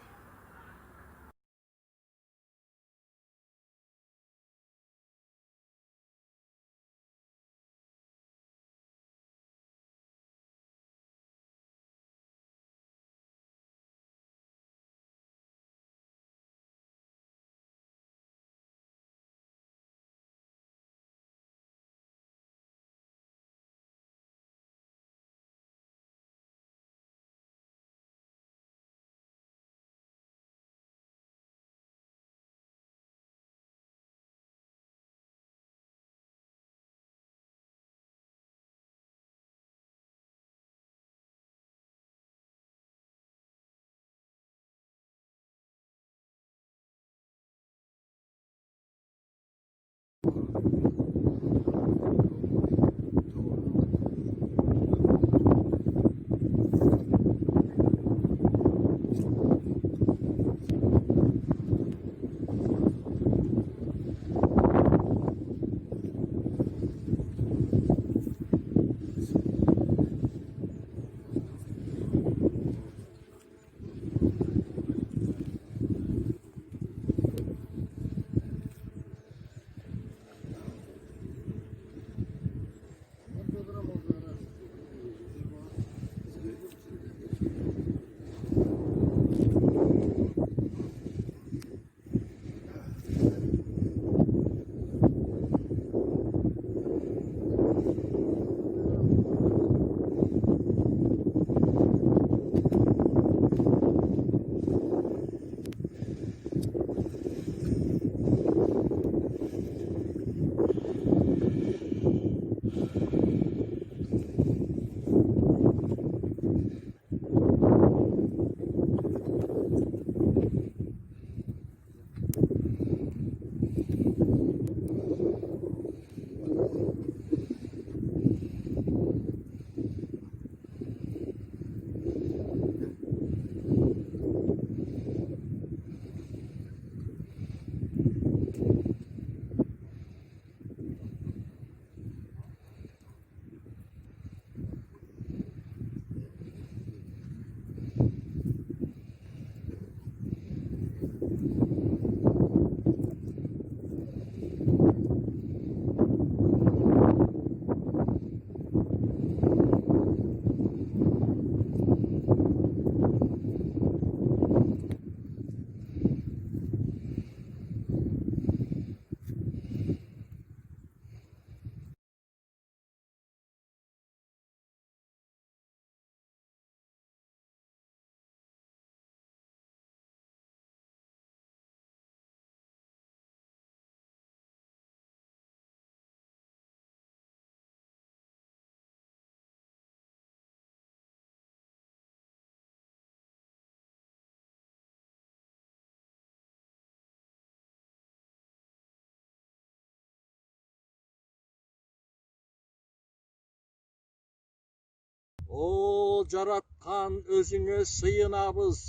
О, жараткан, өзүңө сыйынабыз,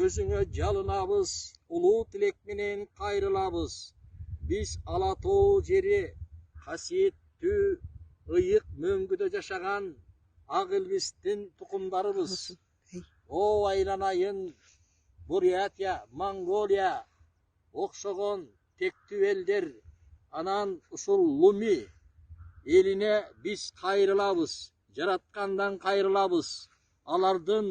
өзүңө жалынабыз, улуу тилек менен кайрылабыз. Биз ала тоо жери, касиеттүү, ыйык мөңгүдө жашаган ак илбистин тукумдарыбыз. О, айланайын, Бурятия, Монголия окшогон тектүү элдер, анан ушул Lummi элине биз кайрылабыз. Жараткандан кайрылабыз. Алардын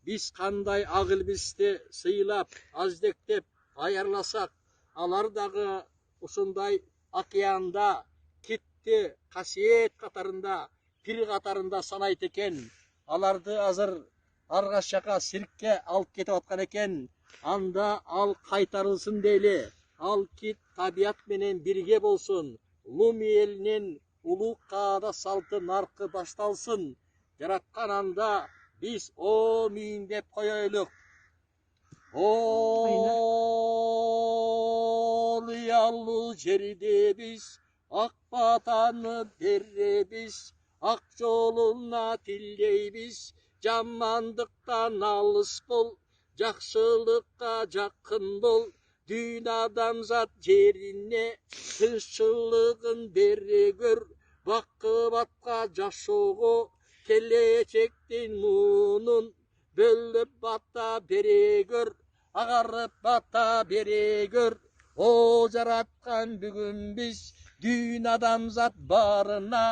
биз кандай ак илбисти сыйлап, аздектеп, аярласак, алар дагы ушундай океанда китти касиет катарында, пир катарында санайт экен. Аларды азыр аргаш жака сиркке алып кетип аткан экен. Анда ал кайтарылсын дейли. Ал кит табият менен бирге болсун. Lummi элинин улуу каада салты наркы башталсын. Жараткан анда биз миң деп коелук. Ыялуу жерде биз ак батаны беребиз, ак жолуна тилейбиз. Жамандыктан алыс бол, жакшылыкка жакын бол. Дүйн адамзат жерине тынччылыгын бере көр. Бакыбатка жашоого келечектин муунун бөлүп бата бере көр. Агарып бата бере көр. О, жараткан, бүгүн биз дүйн адамзат баарына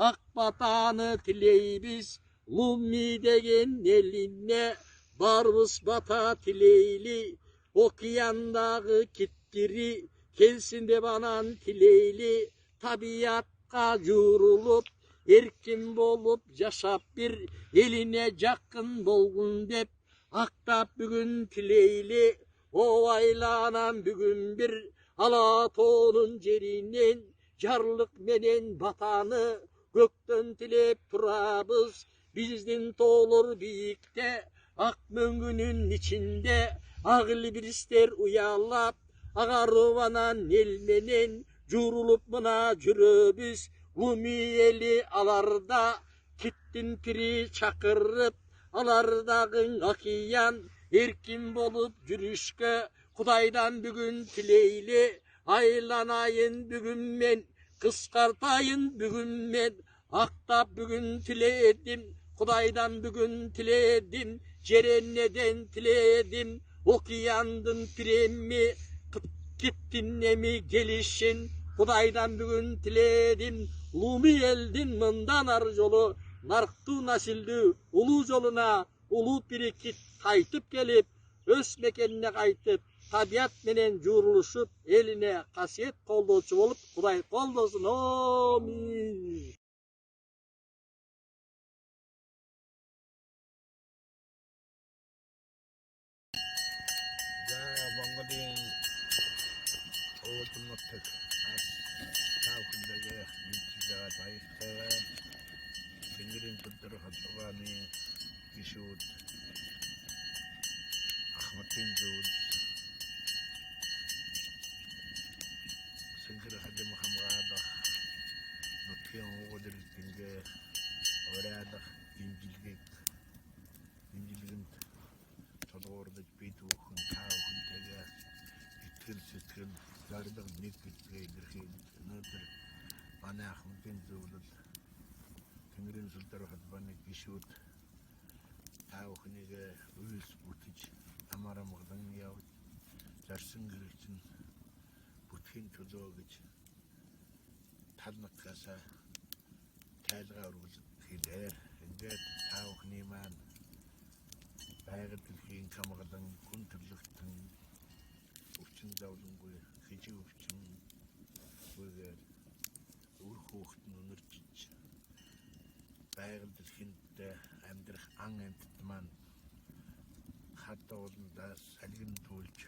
ак батаны тилейбиз. Lummi деген элине барыбыз бата тилейли. Океандагы киттери келсин деп анан тилейли. Табиятка журулуп, эркин болуп жашап бир элине жакын болгун деп актап бүгүн тилейли. О, айланам, бүгүн бир ала тоонун жеринен жарлык менен батаны көктөн тилеп турабыз. Биздин тоолор бийикте, ак мөңгүнүн ичинде ак илбирстер уялап, агарып анан эл менен журулуп мына жүрөбүз. Lummi эли аларда киттин пири чакырып, алардагы океан эркин болуп жүрүшкө Кудайдан бүгүн тилейли. Айланайын бүгүн мен, кыскартайын бүгүн мен, актап бүгүн тиледим. Кудайдан бүгүн тиледим, жеренеден тиледим. Океандын пиремми, киттин эми келишин Кудайдан бүгүн тиледим. Lummi элдин мындан ары жолу нарктуу насилдүү улуу жолуна улуу пири кит кайтып келип, өз мекенине кайтып, табият менен журулушуп, элине касиет колдоочу болуп, Кудай колдосун. Амин. Albattık. Az tavkundaki mintizağa dayıktığa. Singirin tutturuk atuvani. Gişut. Ahmet'in zul. Singir hadi muhammadak. Nutkiyan oğudur dinge. Oradak dincilgek. Dincilgin tadordak beytuğun tavkun tege. İtkil sitkil. Zardak nekit geydirgin. Nötür. Bana Ahmet'in zulut. Singirin sultaruk atuvani gişut. Tavkuniga üs butiç. Amaramıqdan yavut. Zarsın gürükçün. Butkin çocuğuç. Tadnak kasa. Tadga uruz hiler. Enget tavuk niman. Baygı tilkin kamıqdan kuntırlıqtın. Ufçın zavdun guy. Hici ufçın. Guygar. Urhuqtın onurçiç. Baygı tilkin de emdirx angen tutman. Hatta olunda salgın tuğulç.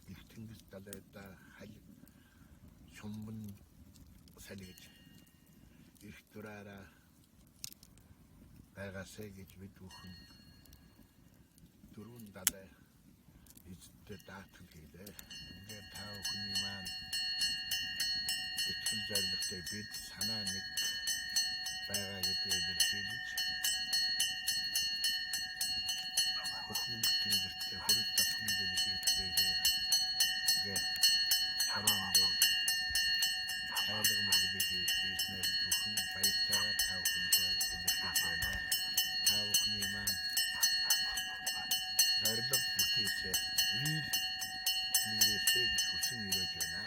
İftingis dalayda hal şombun salgıç. İftirara baygası geçme tuğun. Durun dalay işte dağıtıl giydi. Ve tavukun iman. Etkil zarlıkta bit sananik bayga giteydir hiç. Okun tingirte hurus tasmide dikeytege. Ge haramde. Hayalığım orada hizmet tuhun bayıktağa tavukunda edikeytege. Tavukun iman. Zarlık buteyse. Vil. Tilirese gitkusun yürüyeceğine.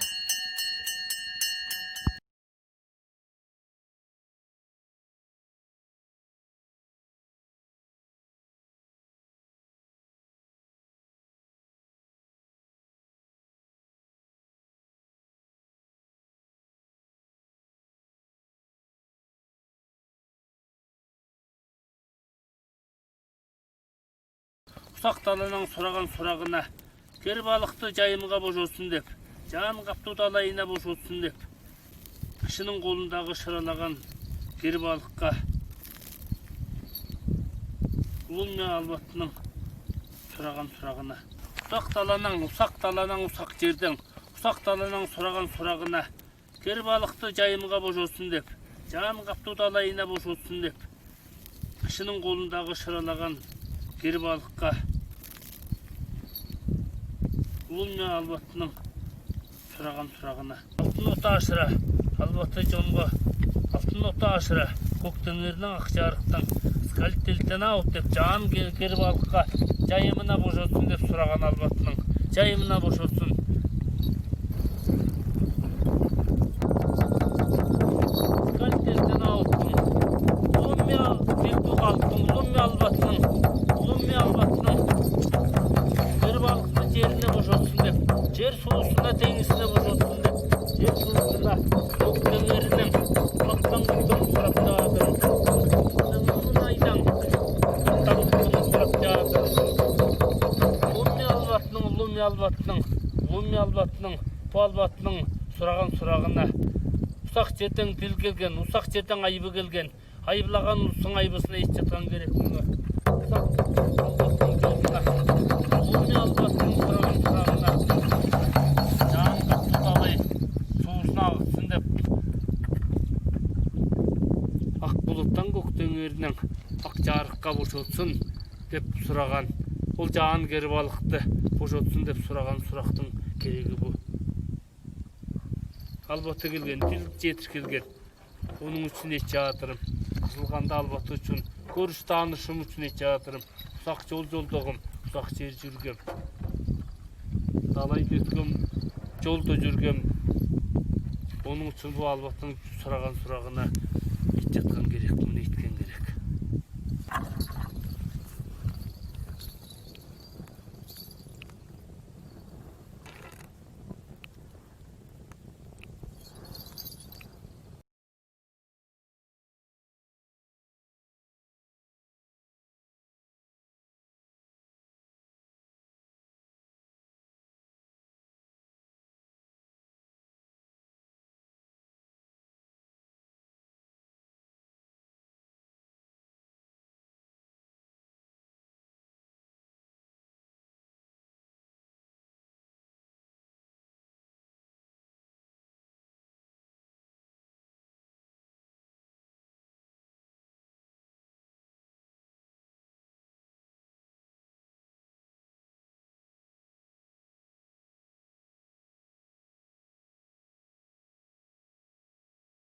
Usaq даланың сұраған сұрағына, кер балықты жайымға бош отсын деп, жан қапту далайына бош отсын деп, кішінің қолындағы шыралаған кер балыққа Lummi албатының сұраған сұрағына, usaq даланың usaq жердің, usaq даланың сұраған сұрағына, кер балықты жайымға бош отсын деп, жан қапту далайына бош отсын деп, кішінің қолындағы шыралаған кер балыққа Lummi албатының сұраған сұрағына. Алтын ота ашыра, албаты жонға, алтын ота ашыра, көктемерінің ақ жарықтың, Sk'aliCh'elh-tenaut деп жан кер балыққа жайымына бош отсын деп сұраған албатының, жайымына бош отсын. Sk'aliCh'elh-tenauттың, Lummi албатының кер балықты жеріне бош отсын деп, жер суысына теңізіне бош отсын деп, жер суысына көктемерінің ақтан күткен сұрап жағадыр. Мұнайдан ақтан күткен сұрап жағадыр. Lummi албатының, bu албатының сұраған сұрағына, ұсақ жерден діл келген, ұсақ жерден айыбы келген, айыблаған ұлыстың айбысына еш жатқан керек мұны. Ұсақ албаттың жолына, Lummi албаттың сұраған сұрағына, жан қапту далай суысына ағытсын деп, ақ бұлыттан көктеңерінің ақ жарыққа бош отсын деп сұраған, ол жан кер балықты бош отсын деп сұраған сұрақтың керегі бұл. Албаты келген, жетір келген, оның үшін ет жатырым. Қысылғанда албаты үшін, көріш танышым үшін ет жатырым. Ұсақ жолдығым, ұсақ жер жүргем. Далайды өткем, жолда жүргем. Оның үшін бұл албаттың сұраған сұрағына ет жатқан керек.